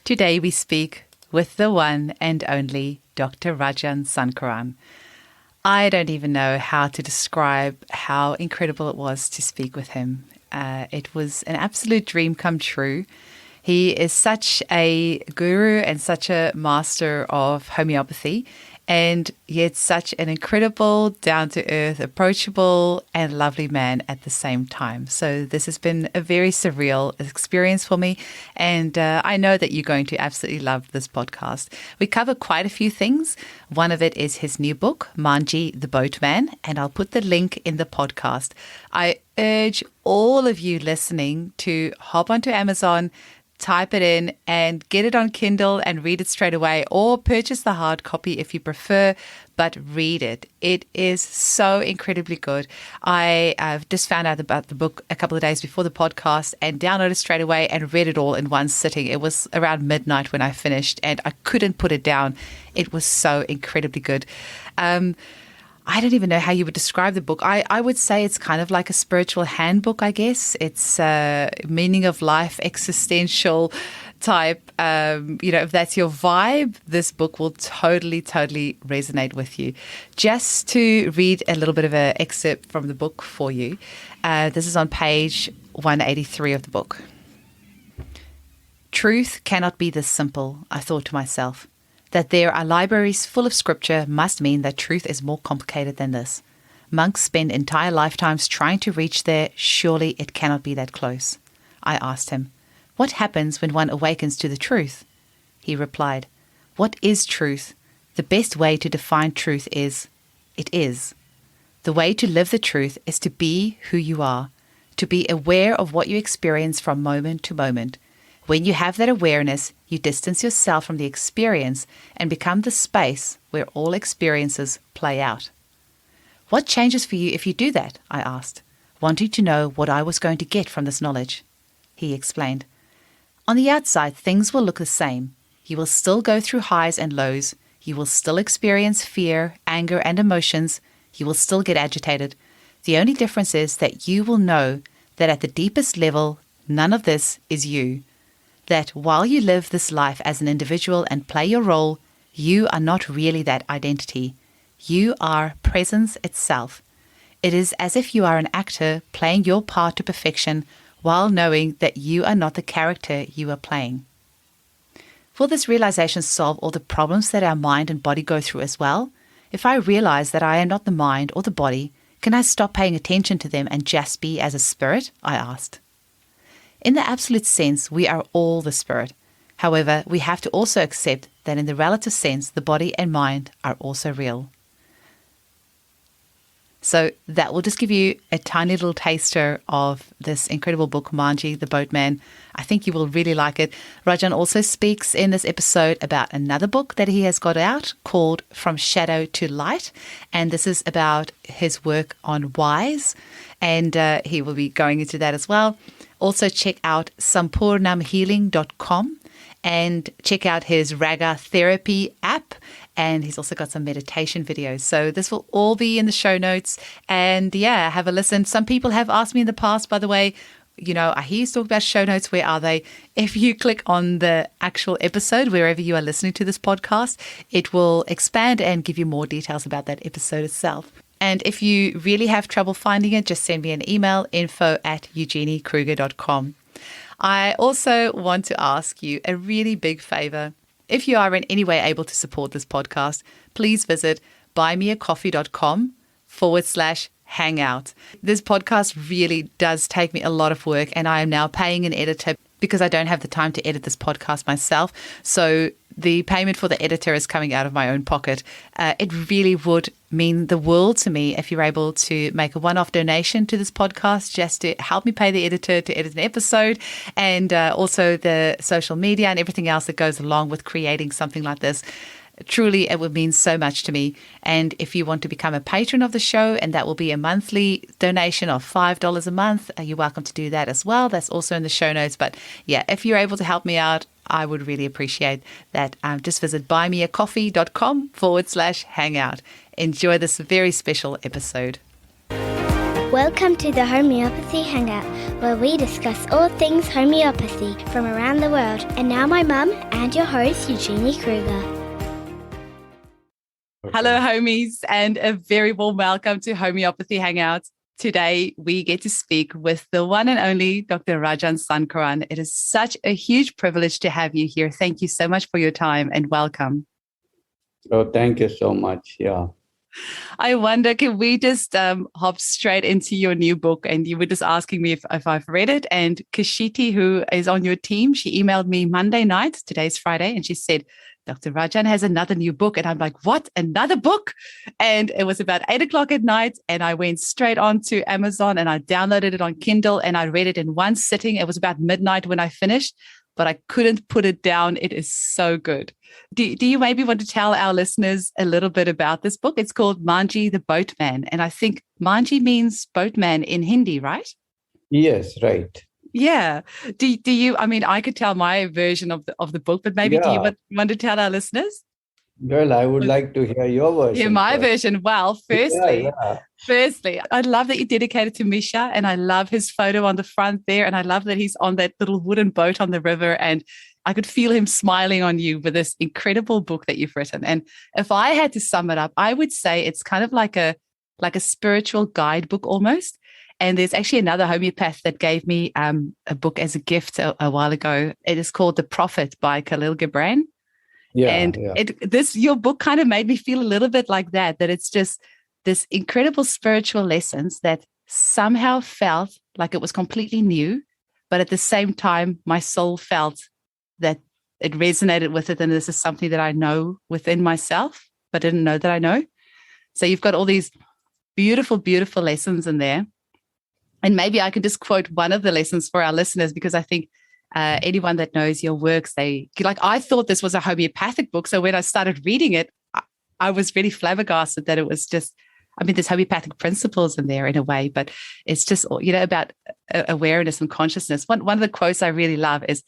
Today we speak with the one and only Dr. Rajan Sankaran. I don't even know how to describe how incredible it was to speak with him. It was an absolute dream come true. He is such a guru and such a master of homeopathy, and yet such an incredible, down-to-earth, approachable and lovely man at the same time. So this has been a very surreal experience for me, and I know that you're going to absolutely love this podcast. We cover quite a few things. One of it is his new book, Manjhi the Boatman, and I'll put the link in the podcast. I urge all of you listening to hop onto Amazon, type it in and get it on Kindle and read it straight away, or purchase the hard copy if you prefer, but read it. It is so incredibly good. I've just found out about the book a couple of days before the podcast and downloaded it straight away and read it all in one sitting. It was around midnight when I finished and I couldn't put it down. It was so incredibly good. I don't even know how you would describe the book. I would say it's kind of like a spiritual handbook, I guess. It's meaning of life, existential type. If that's your vibe, this book will totally resonate with you. Just to read a little bit of an excerpt from the book for you. This is on page 183 of the book. Truth cannot be this simple, I thought to myself. That there are libraries full of scripture must mean that truth is more complicated than this. Monks spend entire lifetimes trying to reach there. Surely it cannot be that close. I asked him, what happens when one awakens to the truth? He replied, what is truth? The best way to define truth is, it is. The way to live the truth is to be who you are, to be aware of what you experience from moment to moment. When you have that awareness, you distance yourself from the experience and become the space where all experiences play out. What changes for you if you do that? I asked, wanting to know what I was going to get from this knowledge. He explained, on the outside, things will look the same. You will still go through highs and lows. You will still experience fear, anger, and emotions. You will still get agitated. The only difference is that you will know that at the deepest level, none of this is you. That while you live this life as an individual and play your role, you are not really that identity. You are presence itself. It is as if you are an actor playing your part to perfection while knowing that you are not the character you are playing. Will this realization solve all the problems that our mind and body go through as well? If I realize that I am not the mind or the body, can I stop paying attention to them and just be as a spirit? I asked. In the absolute sense, we are all the spirit. However, we have to also accept that in the relative sense, the body and mind are also real. So that will just give you a tiny little taster of this incredible book, Manjhi the Boatman. I think you will really like it. Rajan also speaks in this episode about another book that he has got out called From Shadow to Light. And this is about his work on whys. And he will be going into that as well. Also check out sampurnamhealing.com and check out his Raga Therapy app. And he's also got some meditation videos. So this will all be in the show notes. And yeah, have a listen. Some people have asked me in the past, by the way, I hear you talk about show notes. Where are they? If you click on the actual episode, wherever you are listening to this podcast, it will expand and give you more details about that episode itself. And if you really have trouble finding it, just send me an email, info@eugeniekruger.com. I also want to ask you a really big favor. If you are in any way able to support this podcast, please visit buymeacoffee.com/hangout. This podcast really does take me a lot of work, and I am now paying an editor because I don't have the time to edit this podcast myself. So the payment for the editor is coming out of my own pocket. It really would mean the world to me if you're able to make a one-off donation to this podcast just to help me pay the editor to edit an episode, and also the social media and everything else that goes along with creating something like this. Truly, it would mean so much to me. And if you want to become a patron of the show, and that will be a monthly donation of $5 a month, you're welcome to do that as well. That's also in the show notes. But yeah, if you're able to help me out, I would really appreciate that. Just visit buymeacoffee.com/hangout. Enjoy this very special episode. Welcome to the Homeopathy Hangout, where we discuss all things homeopathy from around the world. And now my mum and your host, Eugenie Kruger. Hello, homies, and a very warm welcome to Homeopathy Hangout. Today, we get to speak with the one and only Dr. Rajan Sankaran. It is such a huge privilege to have you here. Thank you so much for your time and welcome. Oh, thank you so much. Yeah. I wonder, can we just hop straight into your new book? And you were just asking me if I've read it. And Kashiti, who is on your team, she emailed me Monday night, today's Friday, and she said, Dr. Rajan has another new book. And I'm like, what? Another book? And it was about 8:00 at night. And I went straight on to Amazon and I downloaded it on Kindle and I read it in one sitting. It was about midnight when I finished, but I couldn't put it down. It is so good. Do you maybe want to tell our listeners a little bit about this book? It's called Manjhi the Boatman. And I think Manjhi means boatman in Hindi, right? Yes, right. Yeah. Do you, I mean, I could tell my version of the book, but maybe do you want to tell our listeners? Well, I would like to hear your version. Hear my version. Well, firstly, I love that you dedicated to Misha, and I love his photo on the front there, and I love that he's on that little wooden boat on the river, and I could feel him smiling on you with this incredible book that you've written. And if I had to sum it up, I would say it's kind of like a spiritual guidebook almost. And there's actually another homeopath that gave me a book as a gift a while ago. It is called The Prophet by Khalil Gibran. Your book kind of made me feel a little bit like that it's just this incredible spiritual lessons that somehow felt like it was completely new, but at the same time, my soul felt that it resonated with it. And this is something that I know within myself, but didn't know that I know. So you've got all these beautiful, beautiful lessons in there. And maybe I could just quote one of the lessons for our listeners, because I think anyone that knows your works, I thought this was a homeopathic book. So when I started reading it, I was really flabbergasted that it was just, I mean, there's homeopathic principles in there in a way, but it's just, about awareness and consciousness. One of the quotes I really love is,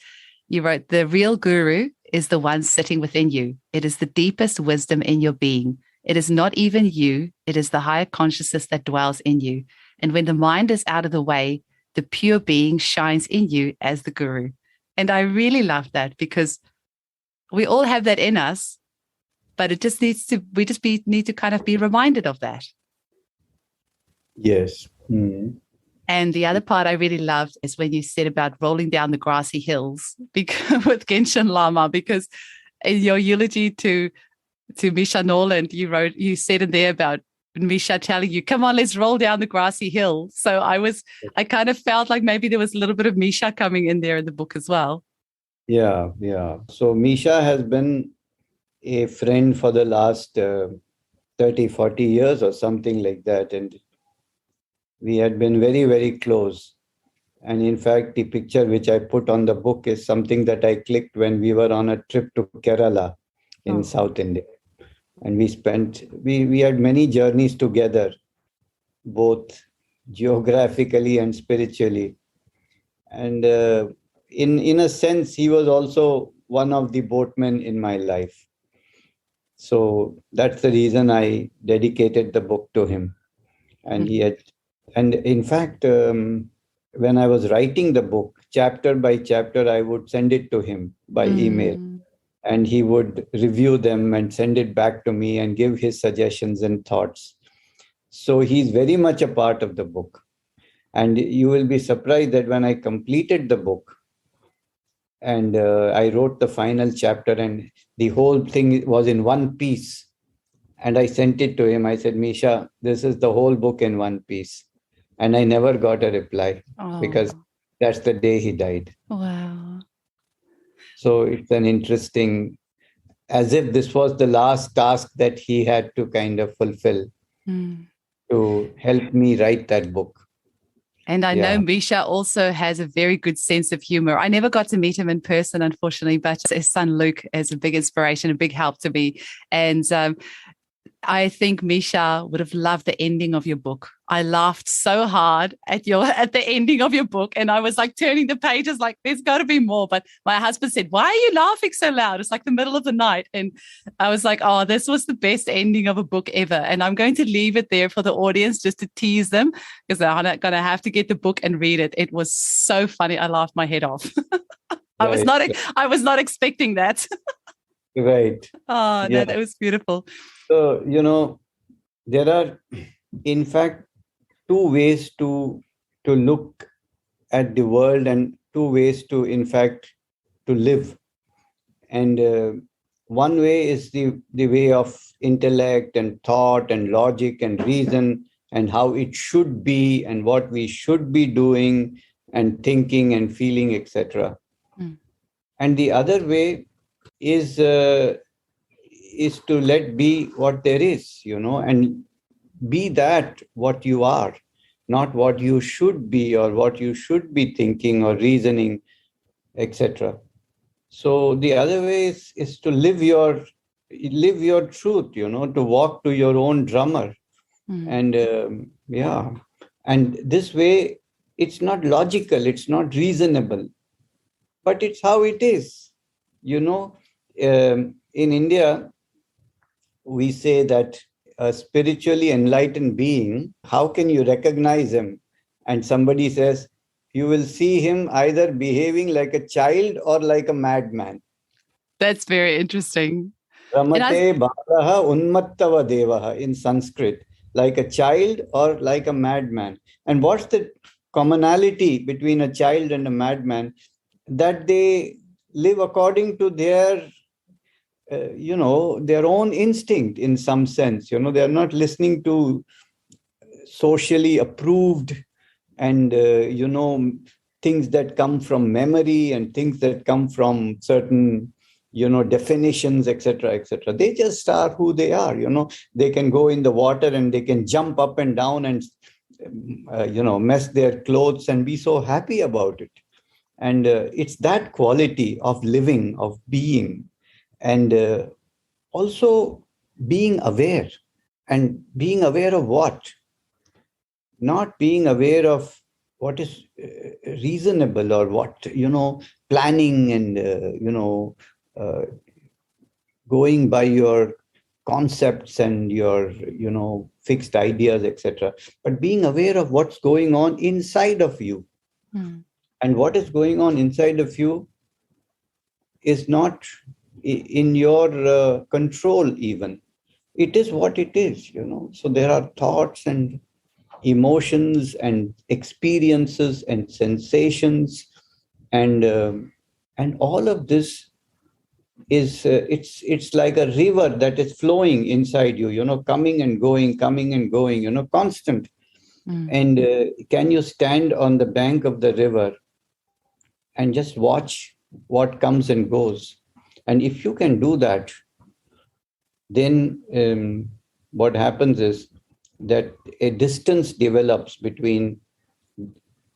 you wrote, the real guru is the one sitting within you. It is the deepest wisdom in your being. It is not even you. It is the higher consciousness that dwells in you. And when the mind is out of the way, the pure being shines in you as the guru. And I really love that, because we all have that in us, but it just need to kind of be reminded of that. Yes. Mm-hmm. And the other part I really loved is when you said about rolling down the grassy hills with Genshin Lama, because in your eulogy to Misha Norland, you said in there about Misha telling you, come on, let's roll down the grassy hill. So I kind of felt like maybe there was a little bit of Misha coming in there in the book as well. Yeah. So Misha has been a friend for the last 30, 40 years or something like that. And we had been very, very close. And in fact, the picture which I put on the book is something that I clicked when we were on a trip to Kerala in South India. And we had many journeys together, both geographically and spiritually. And in a sense, he was also one of the boatmen in my life. So that's the reason I dedicated the book to him. And in fact, when I was writing the book, chapter by chapter, I would send it to him by email. And he would review them and send it back to me and give his suggestions and thoughts. So he's very much a part of the book. And you will be surprised that when I completed the book and I wrote the final chapter and the whole thing was in one piece, and I sent it to him, I said, Misha, this is the whole book in one piece. And I never got a reply because that's the day he died. Wow. So it's an interesting, as if this was the last task that he had to kind of fulfill to help me write that book. And I know Misha also has a very good sense of humor. I never got to meet him in person, unfortunately, but his son Luke is a big inspiration, a big help to me. And I think Misha would have loved the ending of your book. I laughed so hard at the ending of your book, and I was like turning the pages, like there's got to be more. But my husband said, "Why are you laughing so loud?" It's like the middle of the night, and I was like, "Oh, this was the best ending of a book ever." And I'm going to leave it there for the audience just to tease them because they're going to have to get the book and read it. It was so funny. I laughed my head off. I was Right, not. I was not expecting that. right. Oh no, Yeah. that was beautiful. So, there are, in fact, two ways to look at the world and two ways to, in fact, to live. And one way is the way of intellect and thought and logic and reason and how it should be and what we should be doing and thinking and feeling, etc. Mm. And the other way is to let be what there is, and be that what you are, not what you should be or what you should be thinking or reasoning, etc. So the other way is to live your truth, to walk to your own drummer. And and this way, it's not logical, it's not reasonable, but it's how it is. In India, we say that a spiritually enlightened being, how can you recognize him? And somebody says, you will see him either behaving like a child or like a madman. That's very interesting. And Ramate balaha unmattava devaha in Sanskrit, like a child or like a madman. And what's the commonality between a child and a madman? That they live according to their own instinct in some sense. They are not listening to socially approved and, things that come from memory and things that come from certain, definitions, etc., etc. They just are who they are. They can go in the water and they can jump up and down and, mess their clothes and be so happy about it. And it's that quality of living, of being, and also being aware. And being aware of what? Not being aware of what is reasonable or what, planning and, going by your concepts and your, fixed ideas, etc. But being aware of what's going on inside of you. And what is going on inside of you is not in your control even. It is what it is, So there are thoughts and emotions and experiences and sensations, and all of this is it's like a river that is flowing inside you, coming and going, constant. And can you stand on the bank of the river and just watch what comes and goes? And if you can do that, then what happens is that a distance develops between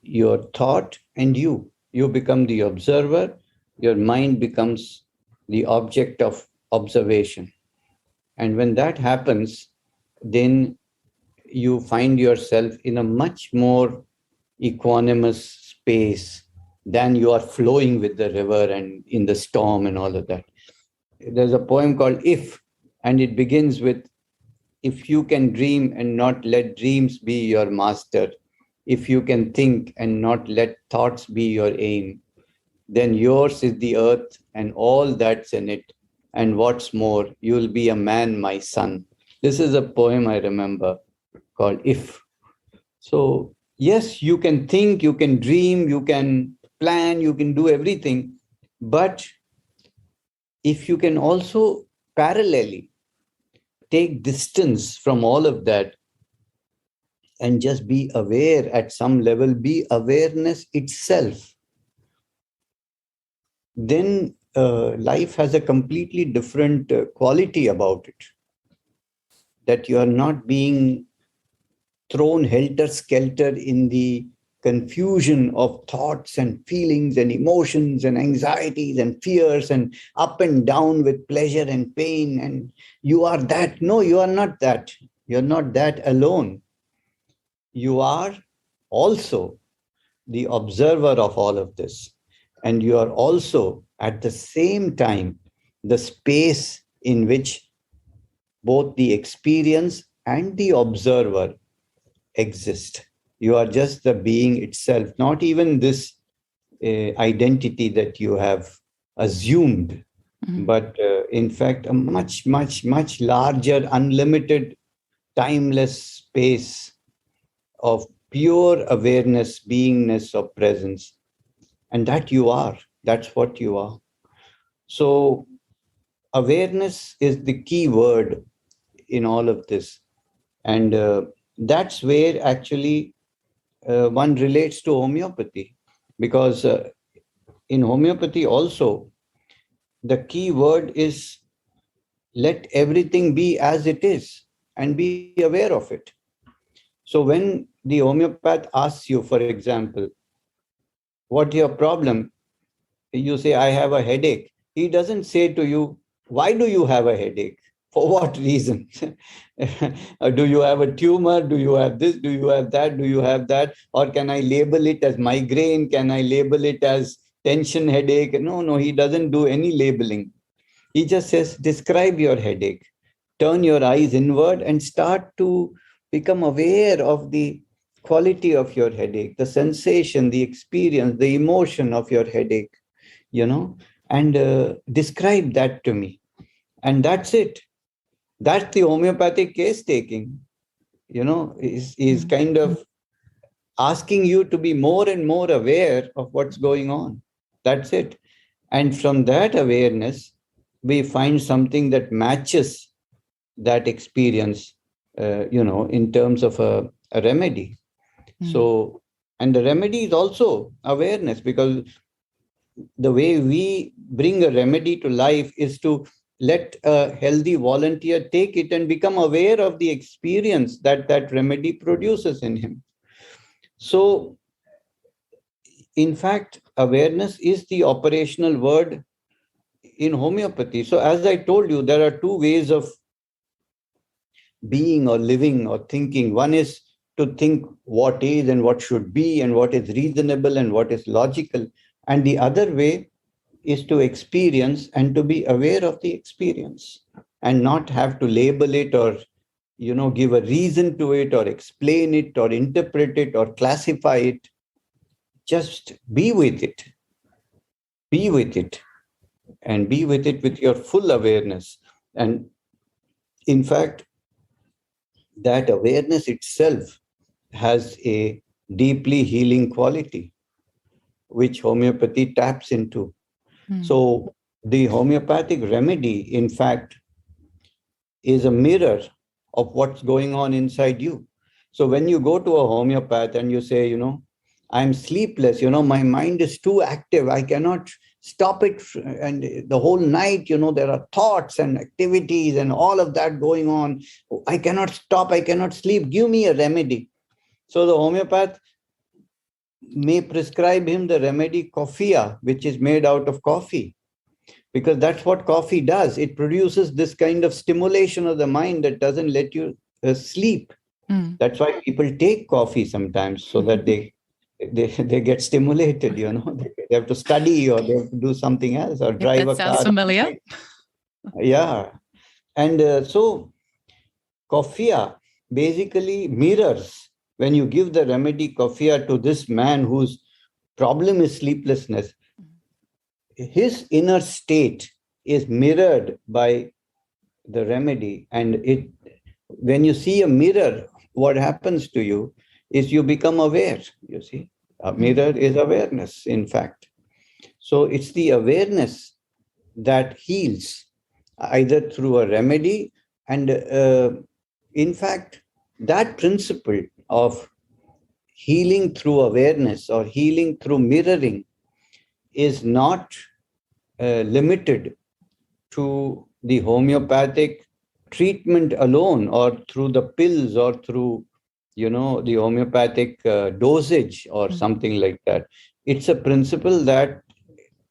your thought and you. You become the observer, your mind becomes the object of observation. And when that happens, then you find yourself in a much more equanimous space than you are flowing with the river and in the storm and all of that. There's a poem called If, and it begins with, if you can dream and not let dreams be your master, if you can think and not let thoughts be your aim, then yours is the earth and all that's in it. And what's more, you'll be a man, my son. This is a poem I remember called If. So, yes, you can think, you can dream, you can plan, you can do everything. But if you can also parallelly take distance from all of that and just be aware at some level, be awareness itself, then life has a completely different quality about it. That you are not being thrown helter-skelter in the confusion of thoughts and feelings and emotions and anxieties and fears and up and down with pleasure and pain. And you are that. No, you are not that. You're not that alone. You are also the observer of all of this. And you are also at the same time the space in which both the experience and the observer exist. You are just the being itself, not even this identity that you have assumed, but in fact, a much, much, much larger, unlimited, timeless space of pure awareness, beingness, of presence. And that you are. That's what you are. So awareness is the key word in all of this. And that's where actually one relates to homeopathy. Because in homeopathy also, the key word is let everything be as it is and be aware of it. So when the homeopath asks you, for example, what your problem, you say, I have a headache. He doesn't say to you, why do you have a headache? For what reason? Do you have a tumor? Do you have this? Do you have that? Do you have that? Or can I label it as migraine? Can I label it as tension headache? No, he doesn't do any labeling. He just says, describe your headache. Turn your eyes inward and start to become aware of the quality of your headache, the sensation, the experience, the emotion of your headache, and describe that to me. And that's it. That's the homeopathic case taking, is kind of asking you to be more and more aware of what's going on. That's it. And from that awareness, we find something that matches that experience, in terms of a remedy. So, and the remedy is also awareness, because the way we bring a remedy to life is to let a healthy volunteer take it and become aware of the experience that that remedy produces in him. So, in fact, awareness is the operational word in homeopathy. So, as I told you, there are two ways of being or living or thinking. One is to think what is and what should be and what is reasonable and what is logical. And the other way is to experience and to be aware of the experience and not have to label it or, give a reason to it or explain it or interpret it or classify it. Just be with it. Be with it. And be with it with your full awareness. And in fact, that awareness itself has a deeply healing quality, which homeopathy taps into. So the homeopathic remedy, in fact, is a mirror of what's going on inside you. So when you go to a homeopath and you say, I'm sleepless, my mind is too active, I cannot stop it. And the whole night, there are thoughts and activities and all of that going on. I cannot stop, I cannot sleep. Give me a remedy. So the homeopath may prescribe him the remedy coffea, which is made out of coffee, because that's what coffee does. It produces this kind of stimulation of the mind that doesn't let you sleep. That's why people take coffee sometimes, so that they get stimulated, they have to study or they have to do something else or drive a car. That sounds familiar. Yeah. And so coffea basically mirrors. When you give the remedy coffea to this man whose problem is sleeplessness, his inner state is mirrored by the remedy. And when you see a mirror, what happens to you is you become aware, you see. A mirror is awareness, in fact. So it's the awareness that heals, either through a remedy. And in fact, that principle of healing through awareness or healing through mirroring is not limited to the homeopathic treatment alone or through the pills or through the homeopathic dosage or something like that. It's a principle that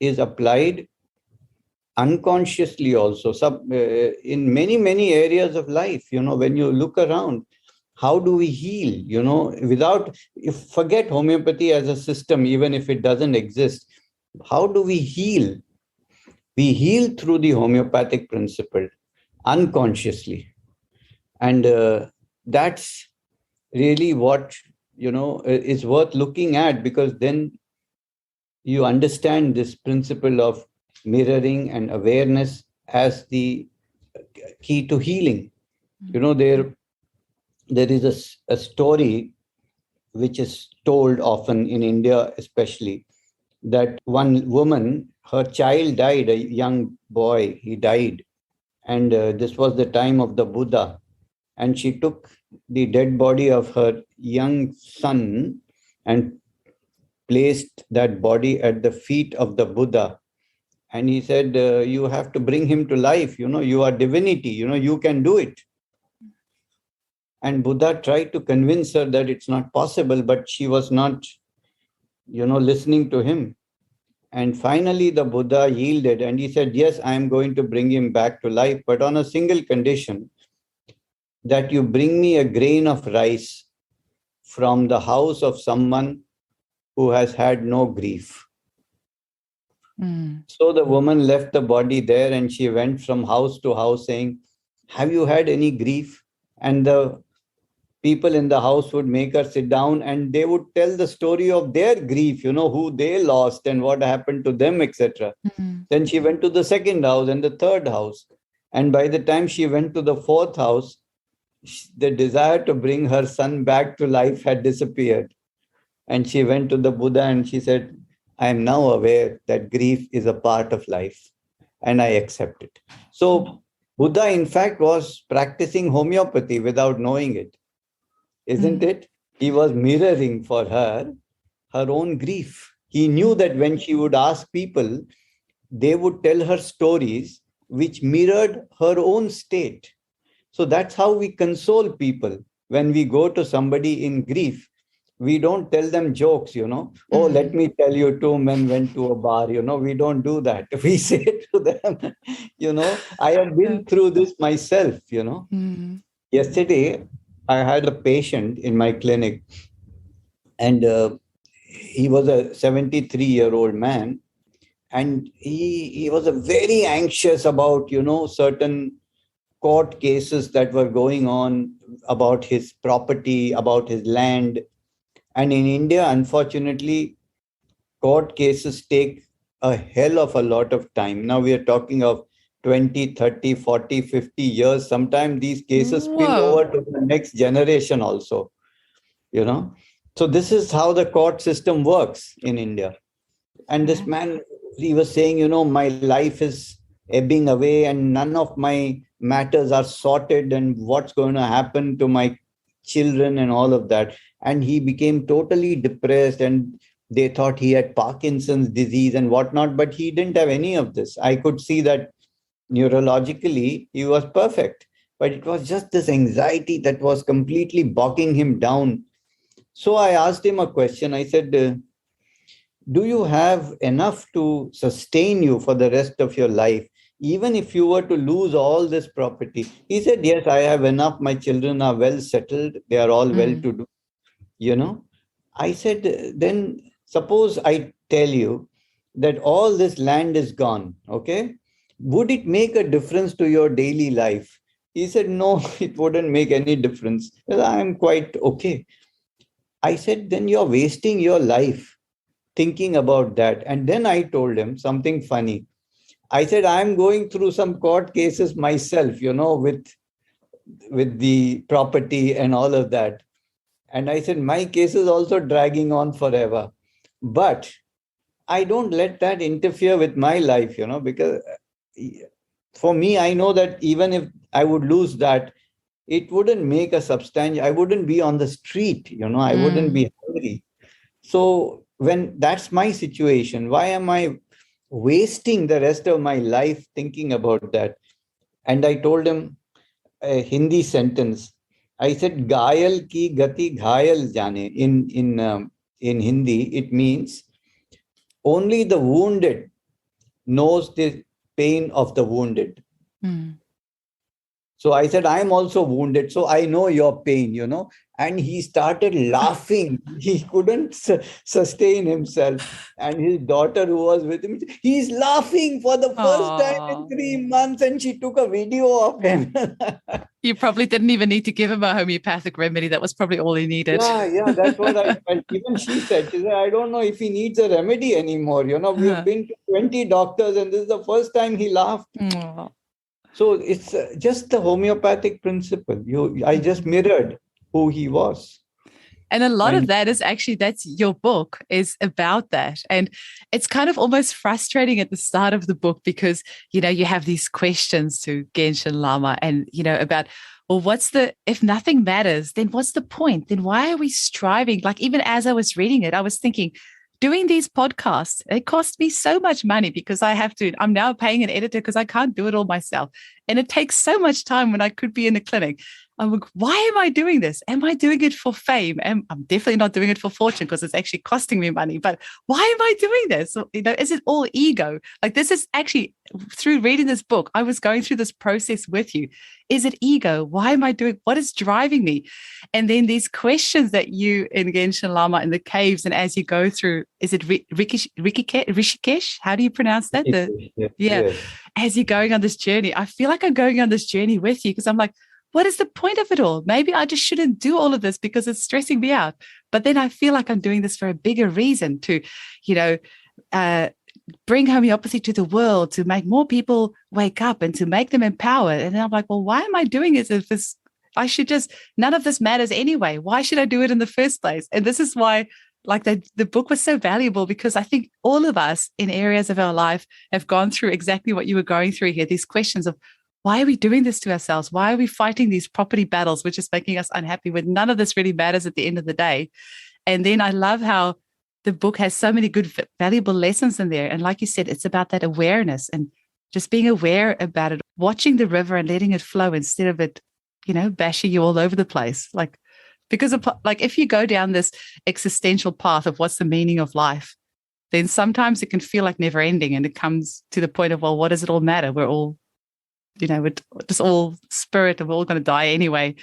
is applied unconsciously also in many, many areas of life. When you look around, how do we heal, without, if forget homeopathy as a system, even if it doesn't exist, how do we heal? We heal through the homeopathic principle unconsciously. And that's really what, is worth looking at, because then you understand this principle of mirroring and awareness as the key to healing. There is a story which is told often in India, especially, that one woman, her child died, a young boy, he died. And this was the time of the Buddha. And she took the dead body of her young son and placed that body at the feet of the Buddha. And he said, you have to bring him to life. You are divinity. You can do it. And Buddha tried to convince her that it's not possible, but she was not, listening to him. And finally, the Buddha yielded and he said, yes, I am going to bring him back to life, but on a single condition, that you bring me a grain of rice from the house of someone who has had no grief. So the woman left the body there and she went from house to house saying, have you had any grief? And the people in the house would make her sit down and they would tell the story of their grief, who they lost and what happened to them, etc. Then she went to the second house and the third house. And by the time she went to the fourth house, the desire to bring her son back to life had disappeared. And she went to the Buddha and she said, I am now aware that grief is a part of life and I accept it. So Buddha, in fact, was practicing homeopathy without knowing it, isn't it? He was mirroring for her own grief. He knew that when she would ask people, they would tell her stories which mirrored her own state. So that's how we console people. When we go to somebody in grief, we don't tell them jokes, Oh, let me tell you, two men went to a bar, we don't do that. We say to them, I have been through this myself, Yesterday, I had a patient in my clinic and he was a 73-year-old man. And he was very anxious about, certain court cases that were going on about his property, about his land. And in India, unfortunately, court cases take a hell of a lot of time. Now we are talking of 20, 30, 40, 50 years. Sometimes these cases spill over to the next generation also, So this is how the court system works in India. And this man, he was saying, my life is ebbing away and none of my matters are sorted and what's going to happen to my children and all of that. And he became totally depressed and they thought he had Parkinson's disease and whatnot, but he didn't have any of this. I could see that neurologically he was perfect, but it was just this anxiety that was completely bogging him down. So I asked him a question. I said, do you have enough to sustain you for the rest of your life, even if you were to lose all this property? He said, yes, I have enough. My children are well settled. They are all well to do. I said, then suppose I tell you that all this land is gone, okay? Would it make a difference to your daily life? He said, no, it wouldn't make any difference. I am quite okay. I said, then you're wasting your life thinking about that. And then I told him something funny. I said, I'm going through some court cases myself, with the property and all of that. And I said, my case is also dragging on forever. But I don't let that interfere with my life, because for me, I know that even if I would lose that, it wouldn't make a substantial, I wouldn't be on the street, I wouldn't be hungry. So when that's my situation, why am I wasting the rest of my life thinking about that? And I told him a Hindi sentence I said, Gayal ki gati ghayal jane. In Hindi, it means only the wounded knows the pain of the wounded. Mm. So I said, I'm also wounded, so I know your pain. And he started laughing. He couldn't sustain himself. And his daughter, who was with him, he's laughing for the first time in Aw. 3 months. And she took a video of him. You probably didn't even need to give him a homeopathic remedy. That was probably all he needed. Yeah, that's what I felt. Even she said, I don't know if he needs a remedy anymore. We've been to 20 doctors, and this is the first time he laughed. Aw. So it's just the homeopathic principle. I just mirrored who he was. And a lot of that is actually, that's your book is about that. And it's kind of almost frustrating at the start of the book because, you have these questions to Genshin Lama and, about, well, if nothing matters, then what's the point? Then why are we striving? Like, even as I was reading it, I was thinking, doing these podcasts, it costs me so much money because I'm now paying an editor because I can't do it all myself. And it takes so much time when I could be in a clinic. I'm like, why am I doing this? Am I doing it for fame? I'm definitely not doing it for fortune because it's actually costing me money. But why am I doing this? Is it all ego? Like, this is actually, through reading this book, I was going through this process with you. Is it ego? Why am I doing? What is driving me? And then these questions that you in Genshin Lama in the caves, and as you go through, is it Rishikesh? How do you pronounce that? Yes. As you're going on this journey, I feel like I'm going on this journey with you because I'm like, what is the point of it all? Maybe I just shouldn't do all of this because it's stressing me out. But then I feel like I'm doing this for a bigger reason to, bring homeopathy to the world, to make more people wake up and to make them empowered. And then I'm like, well, why am I doing it if none of this matters anyway? Why should I do it in the first place? And this is why, like, the book was so valuable because I think all of us in areas of our life have gone through exactly what you were going through here, these questions of, why are we doing this to ourselves? Why are we fighting these property battles, which is making us unhappy when none of this really matters at the end of the day? And then I love how the book has so many good, valuable lessons in there. And like you said, it's about that awareness and just being aware about it, watching the river and letting it flow instead of it, bashing you all over the place. Because if you go down this existential path of what's the meaning of life, then sometimes it can feel like never ending. And it comes to the point of, well, what does it all matter? We're all, we're just all spirit and we're all going to die anyway.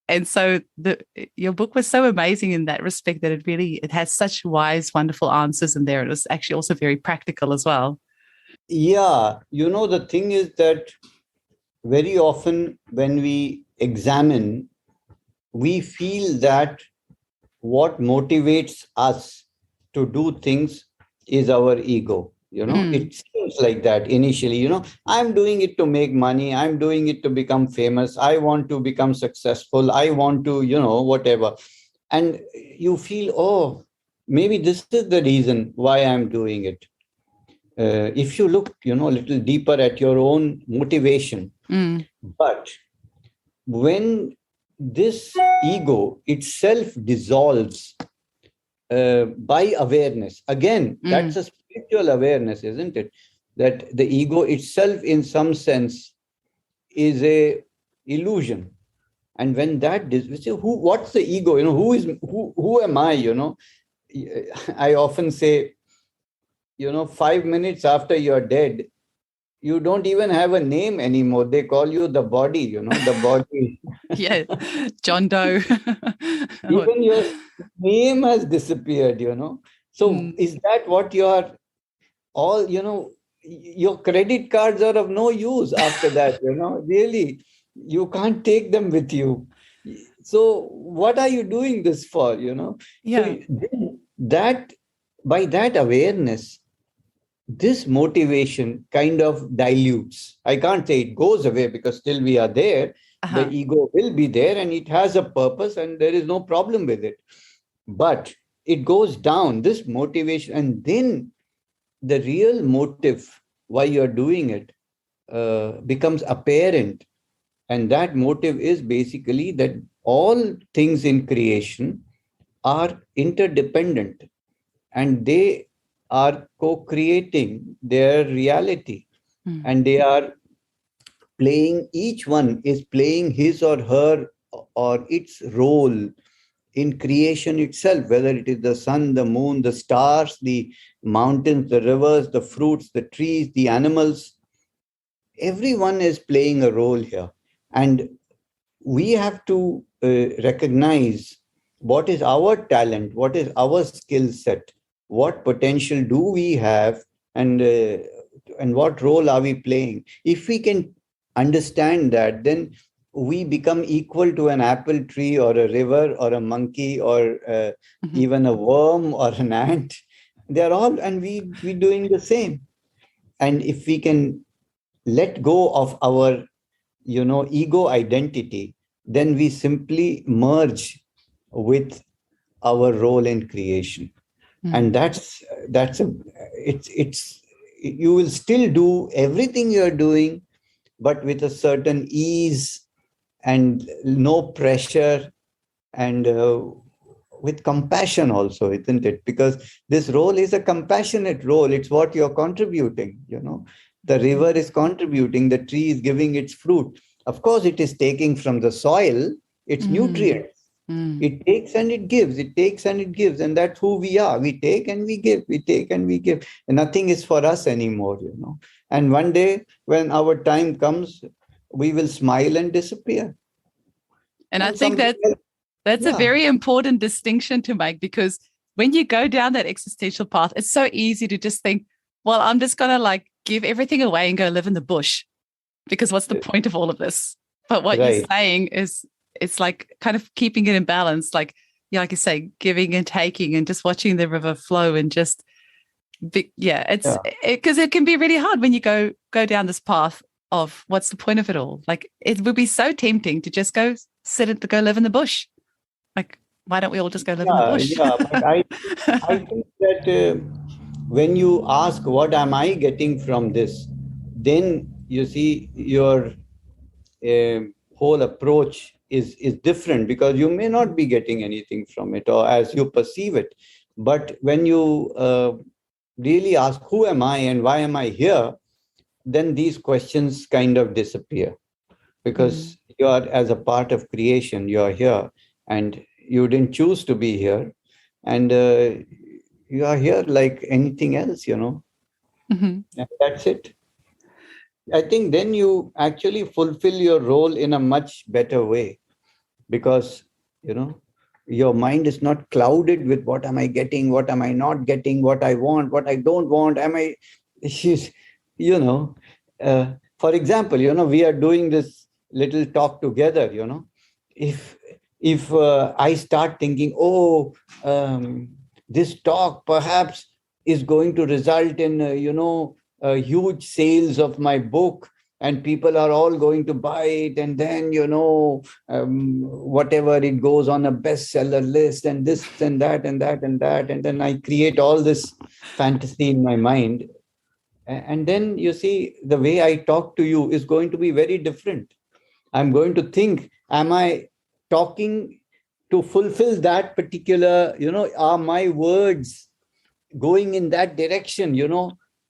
And so your book was so amazing in that respect that it has such wise, wonderful answers in there. It was actually also very practical as well. Yeah. The thing is that very often when we examine, we feel that what motivates us to do things is our ego. It seems like that initially, I'm doing it to make money. I'm doing it to become famous. I want to become successful. I want to, whatever. And you feel, oh, maybe this is the reason why I'm doing it. If you look, a little deeper at your own motivation, but when this ego itself dissolves by awareness, again, that's a spiritual awareness, isn't it? That the ego itself, in some sense, is a illusion. And when we say, what's the ego? Who am I? I often say, 5 minutes after you're dead, you don't even have a name anymore. They call you the body, the body. Yeah, John Doe. Even your name has disappeared, So is that what your credit cards are of no use after that, really, you can't take them with you. So what are you doing this for, Yeah. So by that awareness, this motivation kind of dilutes. I can't say it goes away because still we are there. The ego will be there and it has a purpose and there is no problem with it. But it goes down, this motivation, and then the real motive why you're doing it becomes apparent. And that motive is basically that all things in creation are interdependent and they are co-creating their reality. And they are playing, each one is playing his or her or its role in creation itself, whether it is the sun, the moon, the stars, the mountains, the rivers, the fruits, the trees, the animals. Everyone is playing a role here. And we have to recognize what is our talent, what is our skill set, what potential do we have, and what role are we playing. If we can understand that, then we become equal to an apple tree or a river or a monkey or even a worm or an ant. They're all, and we doing the same. And if we can let go of our ego identity, then we simply merge with our role in creation. And that's a it's you will still do everything you're doing, but with a certain ease and no pressure, and with compassion also, isn't it? Because this role is a compassionate role. It's what you're contributing. The river is contributing, the tree is giving its fruit. Of course, it is taking from the soil its nutrients. It takes and it gives, it takes and it gives. And that's who we are. We take and we give, we take and we give. And nothing is for us anymore, And one day when our time comes, we will smile and disappear. And I think that's a very important distinction to make, because when you go down that existential path, it's so easy to just think, well, I'm just going to give everything away and go live in the bush, because what's the point of all of this? But what you're saying is, it's kind of keeping it in balance, like you say, giving and taking, and just watching the river flow, and just because it can be really hard when you go down this path of what's the point of it all. It would be so tempting to just go live in the bush. Why don't we all just go live in the bush? But I think that when you ask, what am I getting from this? Then you see your whole approach is different, because you may not be getting anything from it, or as you perceive it. But when you really ask, who am I and why am I here? Then these questions kind of disappear, because you are, as a part of creation, you are here, and you didn't choose to be here, and you are here like anything else, And that's it. I think then you actually fulfill your role in a much better way, because your mind is not clouded with what am I getting, what am I not getting, what I want, what I don't want. For example, we are doing this little talk together. If I start thinking, this talk perhaps is going to result in huge sales of my book, and people are all going to buy it, and then whatever, it goes on a bestseller list, and this and that and that and that, and then I create all this fantasy in my mind. And then you see, the way I talk to you is going to be very different. I'm going to think, am I talking to fulfill that particular, are my words going in that direction,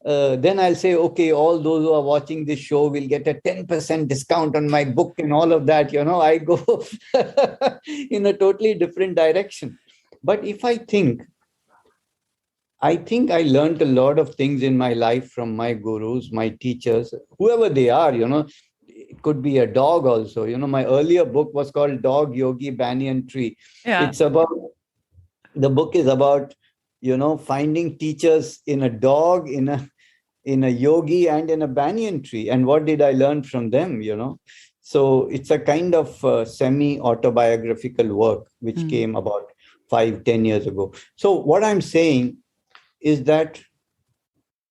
then I'll say, okay, all those who are watching this show will get a 10% discount on my book and all of that. I go in a totally different direction. But if I think I learned a lot of things in my life from my gurus, my teachers, whoever they are, it could be a dog also. My earlier book was called Dog, Yogi, Banyan Tree. Yeah. The book is about, finding teachers in a dog, in a yogi, and in a banyan tree. And what did I learn from them, So it's a kind of semi-autobiographical work, which came about 5-10 years ago. So what I'm saying is that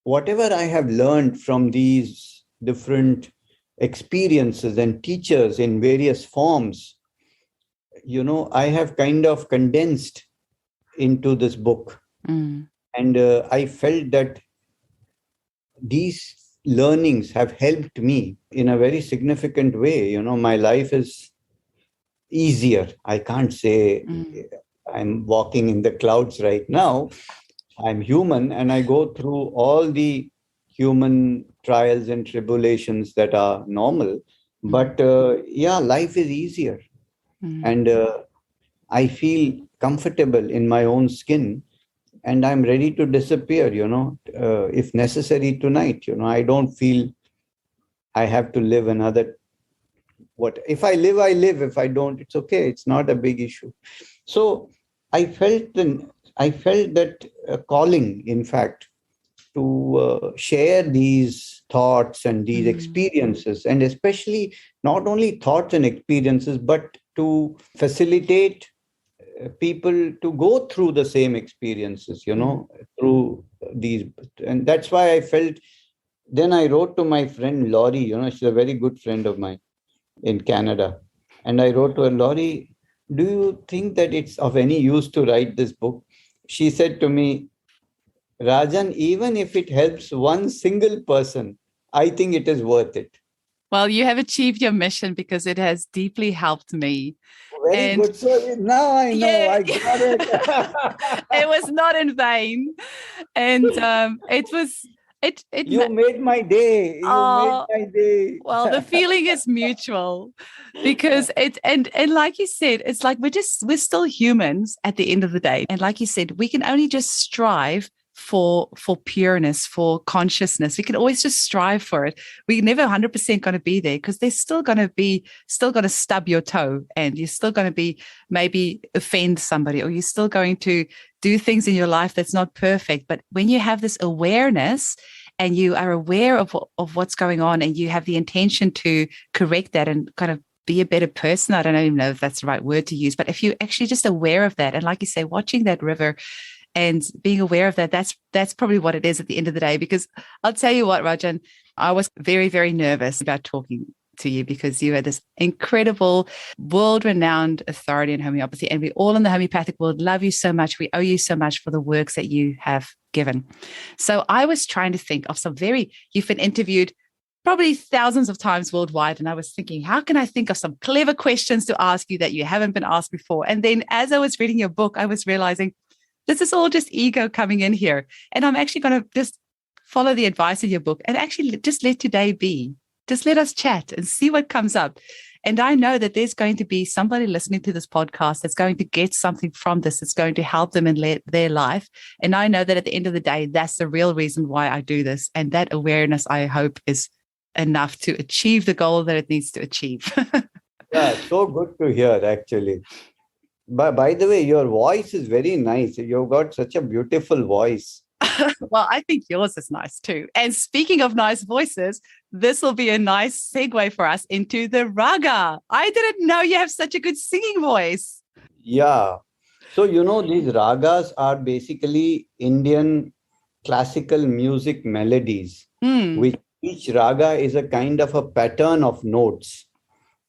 whatever I have learned from these different experiences and teachers in various forms, I have kind of condensed into this book. And I felt that these learnings have helped me in a very significant way. My life is easier. I can't say I'm walking in the clouds right now. I'm human, and I go through all the human trials and tribulations that are normal. But life is easier. and I feel comfortable in my own skin, and I'm ready to disappear, if necessary tonight. I don't feel I have to live another. What if I live? I live. If I don't, it's okay. It's not a big issue. So I felt that calling, in fact, to share these thoughts and these experiences, and especially not only thoughts and experiences, but to facilitate people to go through the same experiences, through these. And that's why I felt. Then I wrote to my friend Laurie, she's a very good friend of mine in Canada. And I wrote to her, Laurie, do you think that it's of any use to write this book? She said to me, Rajan, even if it helps one single person, I think it is worth it. Well, you have achieved your mission because it has deeply helped me. Very good. So now I know. Yeah, I got it. it was not in vain. And it was... You made my day. Oh, made my day. Well, the feeling is mutual because and like you said, it's like we're still humans at the end of the day. And like you said, we can only just strive for pureness, for consciousness. We can always just strive for it. We're never 100% going to be there because there's still going to stub your toe, and you're still going to be maybe offend somebody, or you're still going to do things in your life that's not perfect. But when you have this awareness and you are aware of what's going on, and you have the intention to correct that and kind of be a better person. I don't even know if that's the right word to use, but if you're actually just aware of that, and like you say, watching that river and being aware of that, that's probably what it is at the end of the day. Because I'll tell you what, Rajan, I was very, very nervous about talking to you because you are this incredible, world-renowned authority in homeopathy, and we all in the homeopathic world love you so much. We owe you so much for the works that you have given. So I was trying to think of you've been interviewed probably thousands of times worldwide, and I was thinking, how can I think of some clever questions to ask you that you haven't been asked before? And then as I was reading your book, I was realizing this is all just ego coming in here. And I'm actually going to just follow the advice of your book and actually just let today be. Just let us chat and see what comes up. And I know that there's going to be somebody listening to this podcast that's going to get something from this. It's going to help them in their life. And I know that at the end of the day, that's the real reason why I do this. And that awareness, I hope, is enough to achieve the goal that it needs to achieve. Yeah, so good to hear, actually. But by the way, your voice is very nice. You've got such a beautiful voice. Well, I think yours is nice too. And speaking of nice voices, this will be a nice segue for us into the raga. I didn't know you have such a good singing voice. Yeah. So, these ragas are basically Indian classical music melodies, which each raga is a kind of a pattern of notes.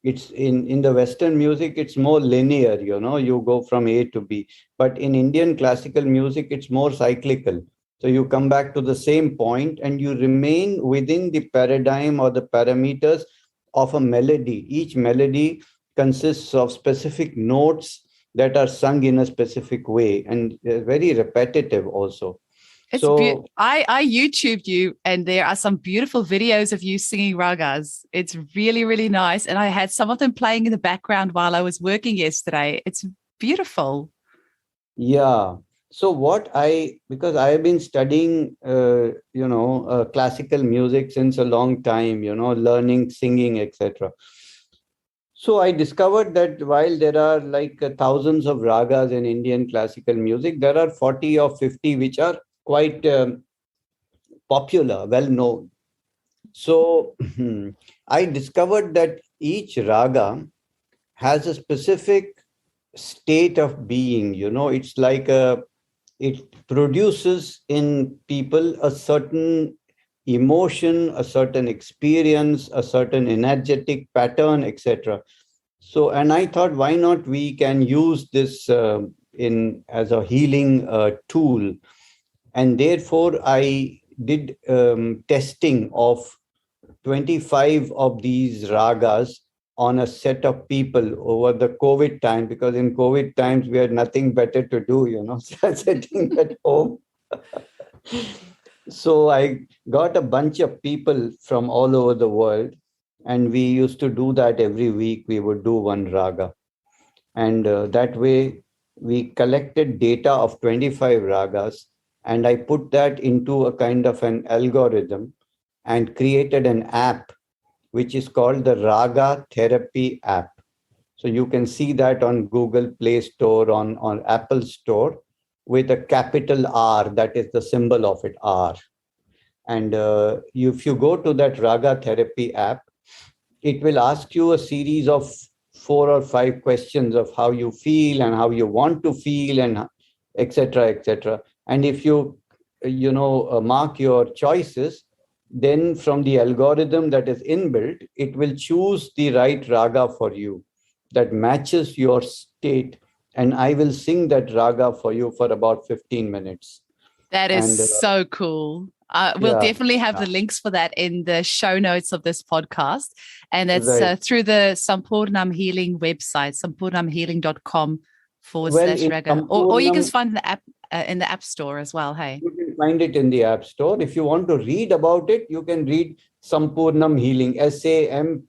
It's in the Western music, it's more linear, you go from A to B. But in Indian classical music, it's more cyclical. So you come back to the same point and you remain within the paradigm or the parameters of a melody. Each melody consists of specific notes that are sung in a specific way, and they're very repetitive also. I YouTubed you, and there are some beautiful videos of you singing ragas. It's really, really nice. And I had some of them playing in the background while I was working yesterday. It's beautiful. Yeah. So because I have been studying, classical music since a long time, learning, singing, etc. So I discovered that while there are like thousands of ragas in Indian classical music, there are 40 or 50 which are quite popular, well known. So I discovered that each raga has a specific state of being. It's like it produces in people a certain emotion, a certain experience, a certain energetic pattern, etc. So, and I thought, why not we can use this as a healing tool. And therefore, I did testing of 25 of these ragas on a set of people over the COVID time, because in COVID times, we had nothing better to do, sitting at home. So I got a bunch of people from all over the world, and we used to do that every week. We would do one raga. And that way, we collected data of 25 ragas, and I put that into a kind of an algorithm and created an app which is called the Raga Therapy app. So you can see that on Google Play Store, on Apple Store, with a capital R, that is the symbol of it, R. And if you go to that Raga Therapy app, it will ask you a series of 4 or 5 questions of how you feel and how you want to feel, and etc., etc. And if you mark your choices, then from the algorithm that is inbuilt, it will choose the right raga for you that matches your state, and I will sing that raga for you for about 15 minutes. That is And so cool. We'll yeah, definitely have the links for that in the show notes of this podcast. And it's right. through the Sampurnam Healing website, sampurnamhealing.com Well, / in Raga. Or you can Sampurnam, find the app in the App Store as well. Hey. you can find it in the App Store. If you want to read about it, you can read Sampurnam Healing, SAMPOORNAM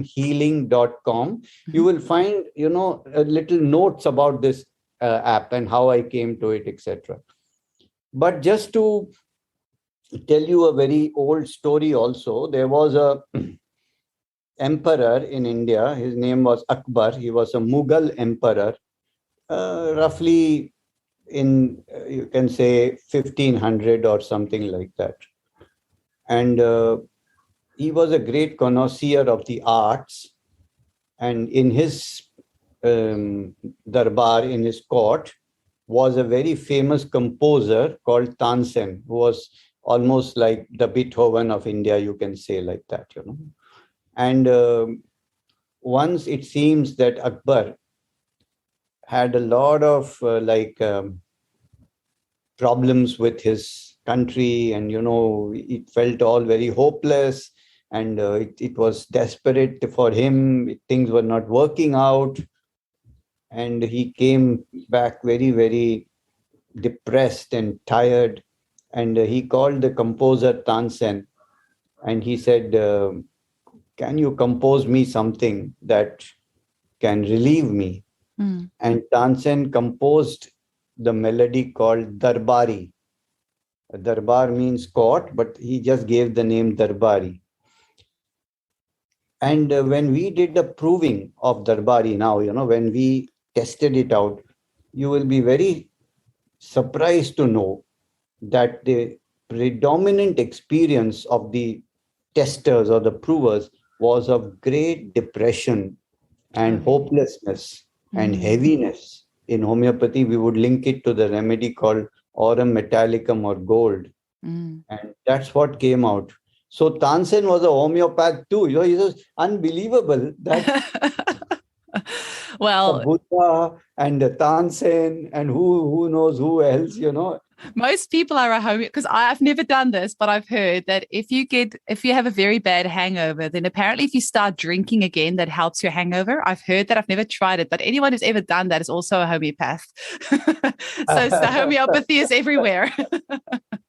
healing.com. You will find, little notes about this app and how I came to it, etc. But just to tell you a very old story also, there was a emperor in India. His name was Akbar. He was a Mughal emperor, roughly in, you can say, 1500 or something like that. And he was a great connoisseur of the arts. And in his darbar, in his court, was a very famous composer called Tansen, who was almost like the Beethoven of India, you can say like that, And once it seems that Akbar had a lot of problems with his country, and it felt all very hopeless, and it was desperate for him. Things were not working out, and he came back very, very depressed and tired, and he called the composer Tansen, and he said, can you compose me something that can relieve me? And Tansen composed the melody called Darbari. Darbar means court, but he just gave the name Darbari. And when we did the proving of Darbari now, when we tested it out, you will be very surprised to know that the predominant experience of the testers or the provers was of great depression and hopelessness and heaviness. In homeopathy, we would link it to the remedy called aurum metallicum or gold. And that's what came out. So Tansen was a homeopath too. It was unbelievable that well, Buddha and Tansen and who knows who else, Most people are a homeopath, because I've never done this, but I've heard that if you have a very bad hangover, then apparently if you start drinking again, that helps your hangover. I've heard that. I've never tried it, but anyone who's ever done that is also a homeopath. So homeopathy is everywhere.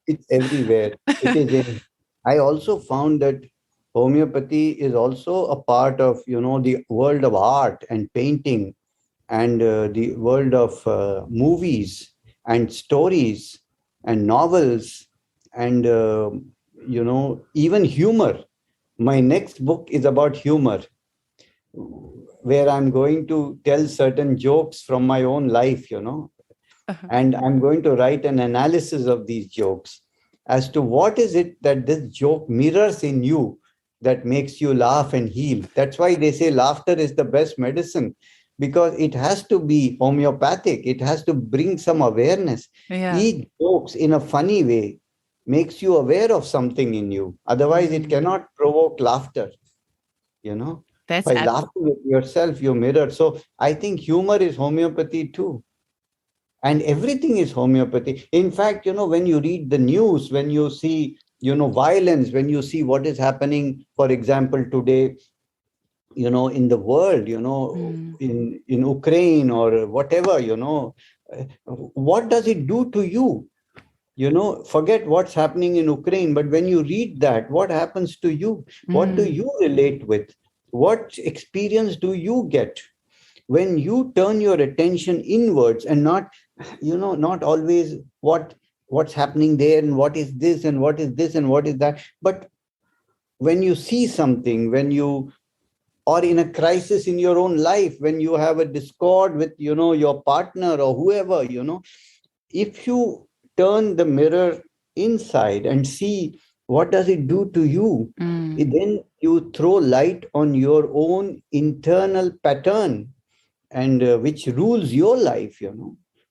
It's everywhere. It is. I also found that homeopathy is also a part of, the world of art and painting, and the world of movies and stories and novels, and even humor. My next book is about humor, where I'm going to tell certain jokes from my own life, and I'm going to write an analysis of these jokes as to what is it that this joke mirrors in you that makes you laugh and heal. That's why they say laughter is the best medicine, because it has to be homeopathic. It has to bring some awareness. Yeah. Each jokes in a funny way makes you aware of something in you. Otherwise, it cannot provoke laughter. That's by laughing with yourself, you mirror. So I think humor is homeopathy too. And everything is homeopathy. In fact, when you read the news, when you see, violence, when you see what is happening, for example, today, in the world, in Ukraine or whatever, what does it do to you? Forget what's happening in Ukraine, but when you read that, what happens to you? What do you relate with? what experience do you get when you turn your attention inwards and not, not always what's happening there and what is this and what is this and what is that, but when you see something, when you or in a crisis in your own life, when you have a discord with, your partner or whoever, if you turn the mirror inside and see what does it do to you, then you throw light on your own internal pattern and which rules your life,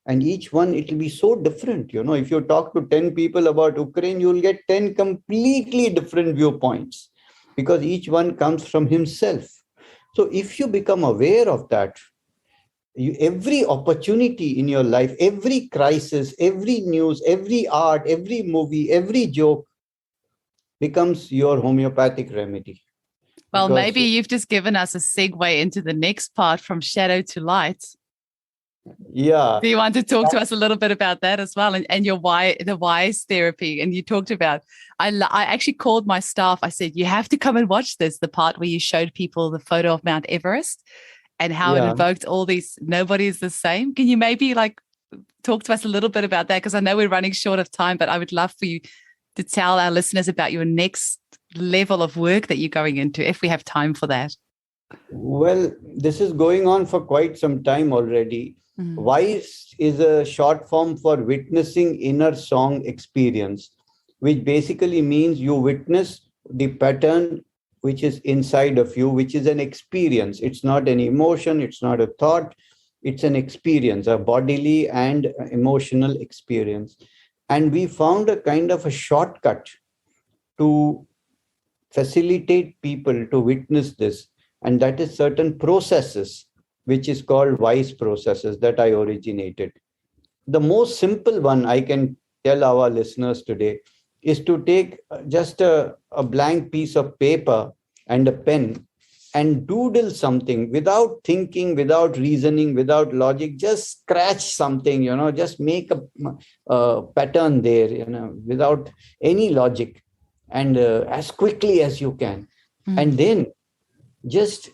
and each one, it will be so different. If you talk to 10 people about Ukraine, you'll get 10 completely different viewpoints because each one comes from himself. So if you become aware of that, every opportunity in your life, every crisis, every news, every art, every movie, every joke becomes your homeopathic remedy. Well, maybe you've just given us a segue into the next part, from shadow to light. Yeah. Do you want to talk to us a little bit about that as well, and your the wise therapy? And you talked about, I actually called my staff. I said, you have to come and watch this, the part where you showed people the photo of Mount Everest and how it invoked all these, nobody is the same. Can you maybe talk to us a little bit about that? Because I know we're running short of time, but I would love for you to tell our listeners about your next level of work that you're going into, if we have time for that. Well, this is going on for quite some time already. Wise is a short form for witnessing inner song experience, which basically means you witness the pattern which is inside of you, which is an experience. It's not an emotion, it's not a thought, it's an experience, a bodily and emotional experience. And we found a kind of a shortcut to facilitate people to witness this, and that is certain processes, which is called wise processes, that I originated. The most simple one I can tell our listeners today is to take just a blank piece of paper and a pen and doodle something without thinking, without reasoning, without logic. Just scratch something, just make a pattern there, without any logic, and as quickly as you can. And then just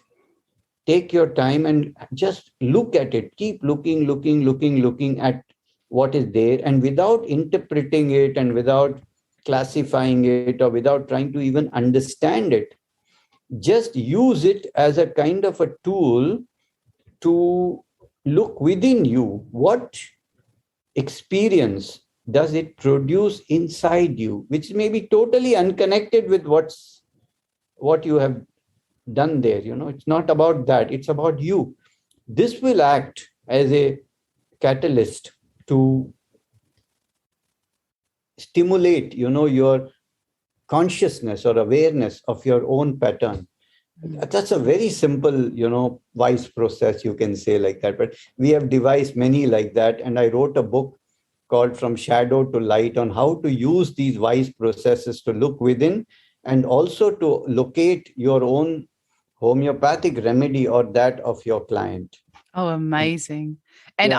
take your time and just look at it. Keep looking at what is there, and without interpreting it and without classifying it or without trying to even understand it, just use it as a kind of a tool to look within you. What experience does it produce inside you, which may be totally unconnected with what you have done there? It's not about that, it's about you. This will act as a catalyst to stimulate your consciousness or awareness of your own pattern. That's a very simple wise process, you can say, like that, but we have devised many like that. And I wrote a book called From Shadow to Light on how to use these wise processes to look within and also to locate your own homeopathic remedy or that of your client. Oh, amazing. And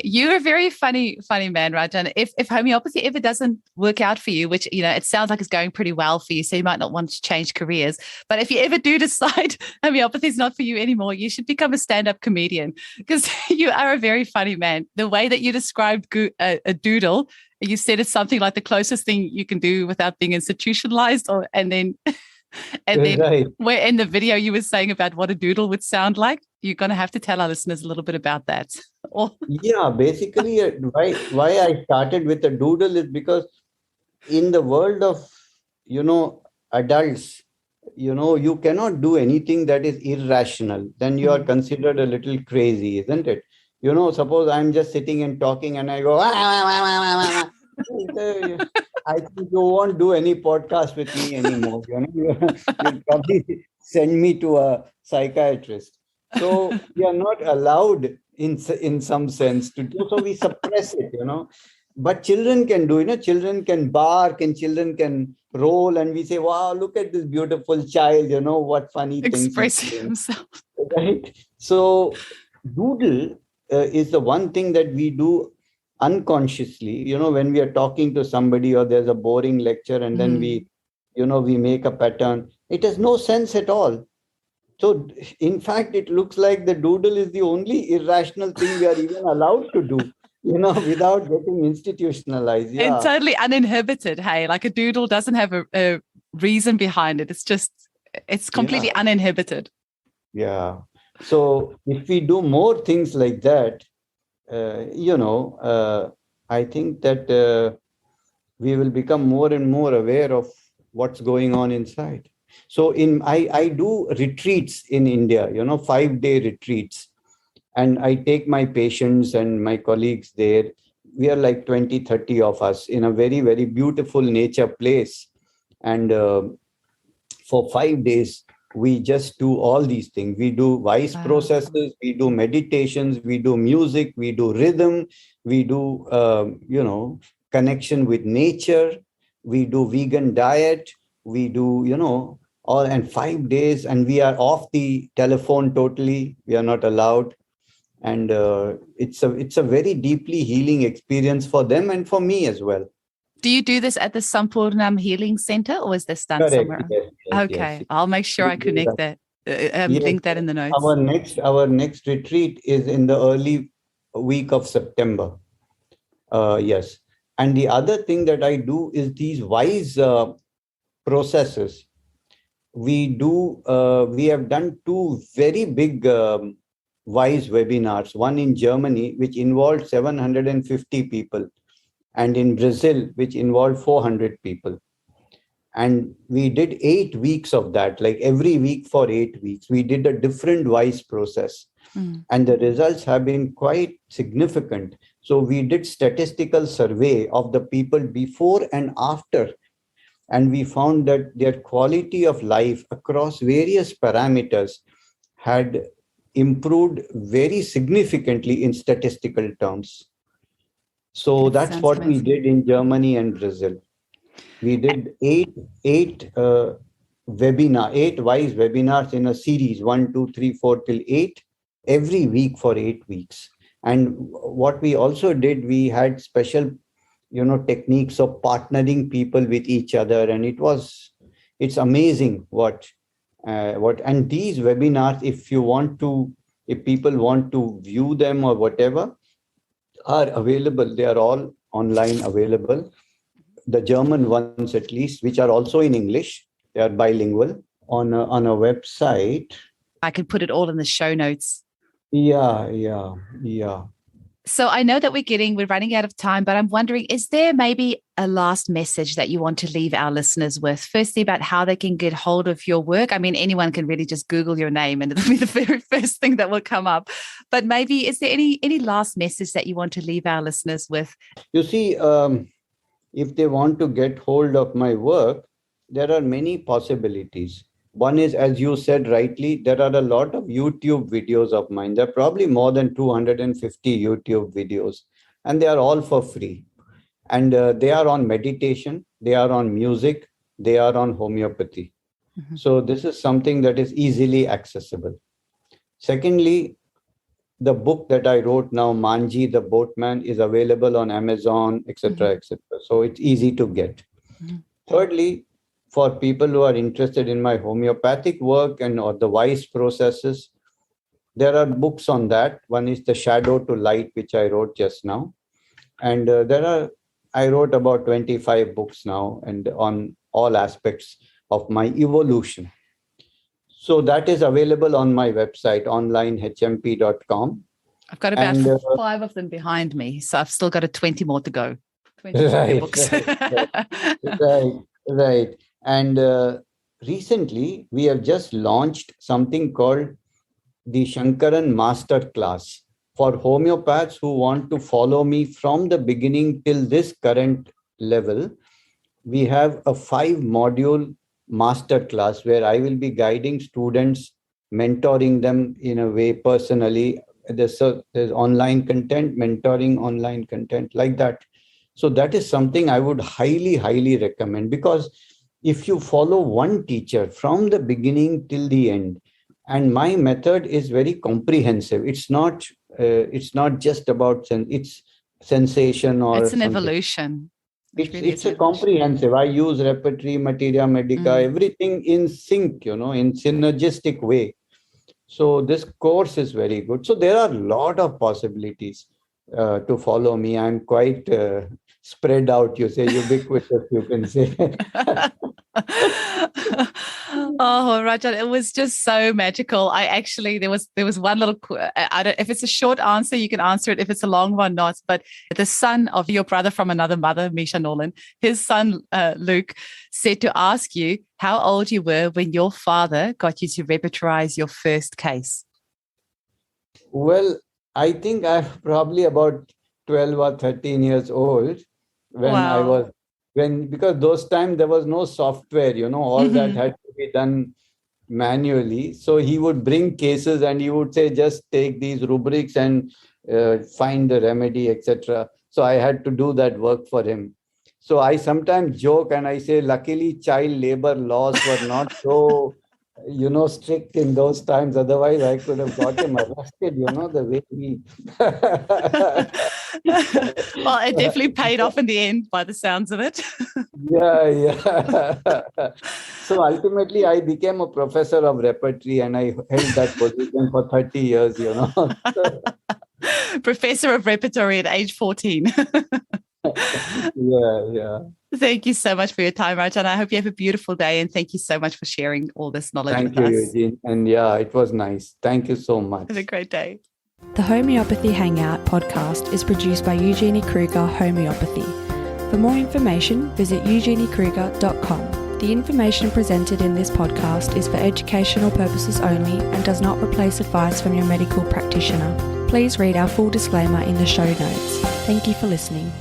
you're a very funny man, Rajan. If homeopathy ever doesn't work out for you, which, it sounds like it's going pretty well for you, so you might not want to change careers. But if you ever do decide homeopathy is not for you anymore, you should become a stand-up comedian, because you are a very funny man. The way that you described a doodle, you said it's something like the closest thing you can do without being institutionalized, and then right. Where in the video you were saying about what a doodle would sound like, you're going to have to tell our listeners a little bit about that. Yeah, basically, why I started with a doodle is because in the world of, adults, you cannot do anything that is irrational. Then you are considered a little crazy, isn't it? Suppose I'm just sitting and talking and I go, I think you won't do any podcast with me anymore. You'll probably send me to a psychiatrist. So we are not allowed in some sense to do so. We suppress it, But children can do, children can bark and children can roll, and we say, wow, look at this beautiful child, what funny things. Expressing himself. Right? So doodle is the one thing that we do unconsciously, when we are talking to somebody or there's a boring lecture and then we make a pattern. It has no sense at all. So, in fact, it looks like the doodle is the only irrational thing we are even allowed to do, without getting institutionalized. And Yeah. totally uninhibited. Hey, like a doodle doesn't have a reason behind it. It's completely Yeah. uninhibited. Yeah. So, if we do more things like that, I think that we will become more and more aware of what's going on inside. So I do retreats in India, 5-day retreats, and I take my patients and my colleagues there. We are like 20, 30 of us in a very, very beautiful nature place. And for 5 days, we just do all these things. We do wise Wow. processes, we do meditations, we do music, we do rhythm, we do, connection with nature, we do vegan diet, we do, all, and 5 days, and we are off the telephone totally. We are not allowed. And it's a very deeply healing experience for them and for me as well. Do you do this at the Sampurnam Healing Center, or is this done Correct. somewhere? Yes, yes, yes. Okay, I'll make sure We I do connect that. that, Yes, link that in the notes. our next retreat is in the early week of September. Yes, and the other thing that I do is these wise processes. We have done two very big wise webinars. One in Germany, which involved 750 people, and in Brazil, which involved 400 people. And we did 8 weeks of that, like every week for 8 weeks we did a different wise process, and the results have been quite significant. So we did statistical survey of the people before and after, and we found that their quality of life across various parameters had improved very significantly in statistical terms. So That that's sounds what we amazing. did in Germany and Brazil. We did eight wise webinars in a series, 1, 2, 3, 4 till 8, every week for 8 weeks. And what we also did, we had special, techniques of partnering people with each other, and it's amazing and these webinars, if people want to view them or whatever, are available. They are all online available. The German ones, at least, which are also in English. They are bilingual on a website. I can put it all in the show notes. Yeah, yeah, yeah. So I know that we're running out of time, but I'm wondering, is there maybe a last message that you want to leave our listeners with? Firstly, about how they can get hold of your work. I mean, anyone can really just Google your name and it'll be the very first thing that will come up. But maybe, is there any last message that you want to leave our listeners with? You see, if they want to get hold of my work, there are many possibilities. One is, as you said rightly, there are a lot of YouTube videos of mine. There are probably more than 250 YouTube videos, and they are all for free. And they are on meditation, they are on music, they are on homeopathy. Mm-hmm. So this is something that is easily accessible. Secondly, the book that I wrote now, Manjhi the Boatman, is available on Amazon, etc., etc. So it's easy to get. Mm-hmm. Thirdly, for people who are interested in my homeopathic work or the wise processes, there are books on that. One is The Shadow to Light, which I wrote just now. And I wrote about 25 books now, and on all aspects of my evolution. So that is available on my website, onlinehmp.com. I've got about 5 of them behind me, so I've still got 20 more to go. 20 books. Right. And recently, we have just launched something called the Sankaran Master Class for homeopaths who want to follow me from the beginning till this current level. We have a 5-module master class where I will be guiding students, mentoring them in a way personally. There's online content, mentoring online content, like that. So that is something I would highly, highly recommend, because if you follow one teacher from the beginning till the end, and my method is very comprehensive. It's not just about it's sensation or it's an something. Evolution. It's a comprehensive. I use repertory, materia medica, everything in sync, in synergistic way. So this course is very good. So there are a lot of possibilities to follow me. I'm quite spread out, you say, ubiquitous, you can say. Oh, Rajan, it was just so magical. There was one little, I don't, if it's a short answer, you can answer it. If it's a long one, not. But the son of your brother from another mother, Misha Nolan, his son, Luke, said to ask you how old you were when your father got you to repertorize your first case. Well, I think I'm probably about 12 or 13 years old when Wow. because those times there was no software, all that had to be done manually. So he would bring cases and he would say, just take these rubrics and find the remedy, etc. So I had to do that work for him. So I sometimes joke and I say, luckily child labor laws were not so strict in those times. Otherwise, I could have got him arrested, the way he... Well, it definitely paid off in the end by the sounds of it. Yeah. So ultimately, I became a professor of repertory and I held that position for 30 years, Professor of repertory at age 14. Yeah. Thank you so much for your time, Rajan. I hope you have a beautiful day, and thank you so much for sharing all this knowledge with us. Thank you, Eugene. And yeah, it was nice. Thank you so much. Have a great day. The Homeopathy Hangout podcast is produced by Eugenie Kruger Homeopathy. For more information, visit eugeniekruger.com. The information presented in this podcast is for educational purposes only and does not replace advice from your medical practitioner. Please read our full disclaimer in the show notes. Thank you for listening.